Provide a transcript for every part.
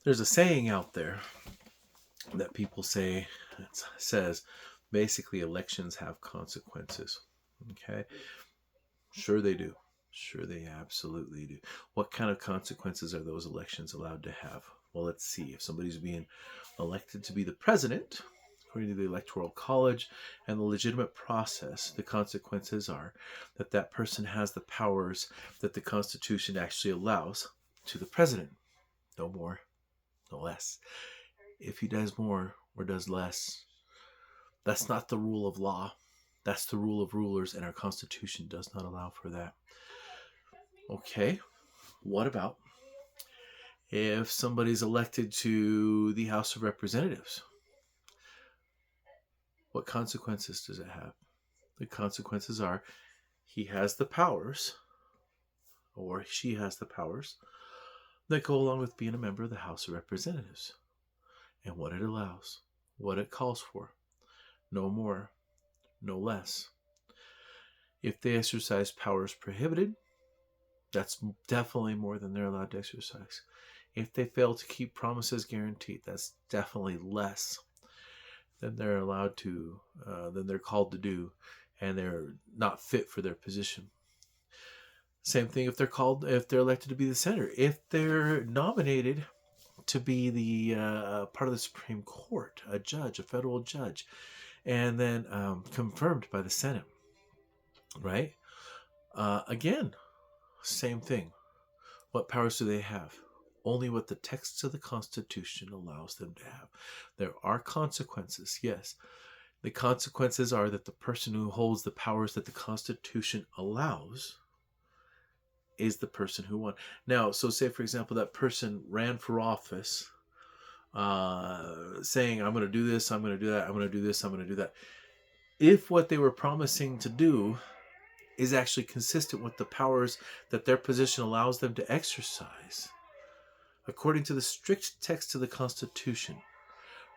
There's a saying out there that people say, it says basically elections have consequences. Okay? Sure they do. Sure they absolutely do. What kind of consequences are those elections allowed to have? Well, let's see. If somebody's being elected to be the president, according to the Electoral College and the legitimate process, the consequences are that that person has the powers that the Constitution actually allows to the president. No more, no less. If he does more or does less, that's not the rule of law. That's the rule of rulers, and our Constitution does not allow for that. Okay, what about if somebody's elected to the House of Representatives? What consequences does it have? The consequences are he has the powers, or she has the powers, that go along with being a member of the House of Representatives. And what it allows, what it calls for. No more, no less. If they exercise powers prohibited, that's definitely more than they're allowed to exercise. If they fail to keep promises guaranteed, that's definitely less than they're allowed to, than they're called to do, and they're not fit for their position. Same thing if they're elected to be the senator. If they're nominated to be the part of the Supreme Court, a judge, a federal judge, and then confirmed by the Senate, right? Again, same thing. What powers do they have? Only what the text of the Constitution allows them to have. There are consequences, yes. The consequences are that the person who holds the powers that the Constitution allows is the person who won. Now, so say, for example, that person ran for office saying, I'm going to do this, I'm going to do that, I'm going to do this, I'm going to do that. If what they were promising to do is actually consistent with the powers that their position allows them to exercise, according to the strict text of the Constitution,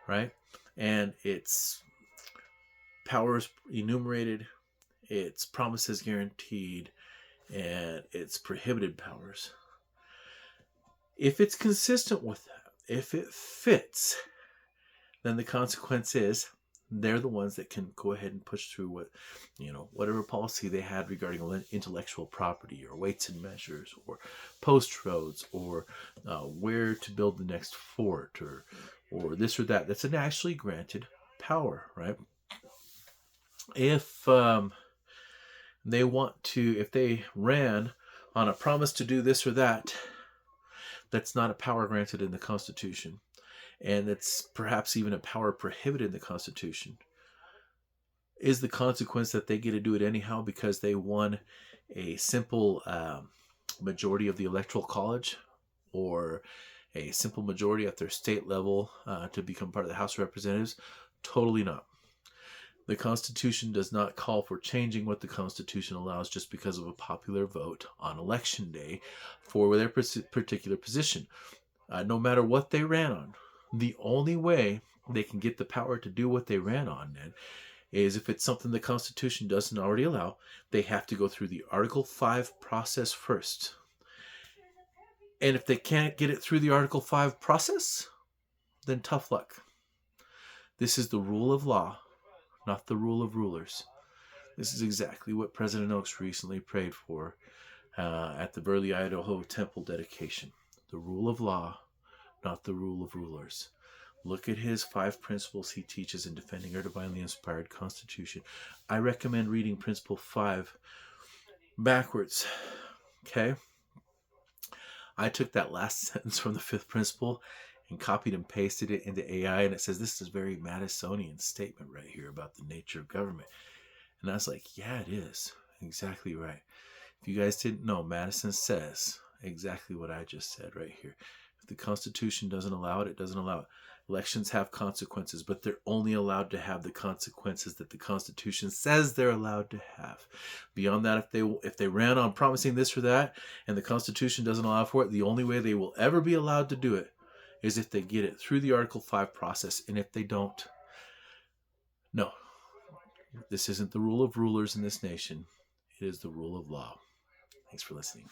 right? And its powers enumerated, its promises guaranteed, and its prohibited powers. If it's consistent with that, if it fits, then the consequence is they're the ones that can go ahead and push through whatever policy they had regarding intellectual property or weights and measures or post roads or where to build the next fort or this or that. That's an actually granted power, right? If if they ran on a promise to do this or that, that's not a power granted in the Constitution. And it's perhaps even a power prohibited in the Constitution. Is the consequence that they get to do it anyhow because they won a simple majority of the Electoral College or a simple majority at their state level to become part of the House of Representatives? Totally not. The Constitution does not call for changing what the Constitution allows just because of a popular vote on election day for their particular position. No matter what they ran on, the only way they can get the power to do what they ran on then is if it's something the Constitution doesn't already allow, they have to go through the Article 5 process first. And if they can't get it through the Article 5 process, then tough luck. This is the rule of law, not the rule of rulers. This is exactly what President Oaks recently prayed for at the Burley, Idaho Temple dedication. The rule of law, not the rule of rulers. Look at his 5 principles he teaches in defending our divinely inspired Constitution. I recommend reading Principle 5 backwards. Okay? I took that last sentence from the 5th principle and copied and pasted it into AI, and it says this is a very Madisonian statement right here about the nature of government. And I was like, yeah, it is. Exactly right. If you guys didn't know, Madison says exactly what I just said right here. If the Constitution doesn't allow it, it doesn't allow it. Elections have consequences, but they're only allowed to have the consequences that the Constitution says they're allowed to have. Beyond that, if they ran on promising this or that, and the Constitution doesn't allow for it, the only way they will ever be allowed to do it is if they get it through the Article 5 process. And if they don't, no. This isn't the rule of rulers in this nation. It is the rule of law. Thanks for listening.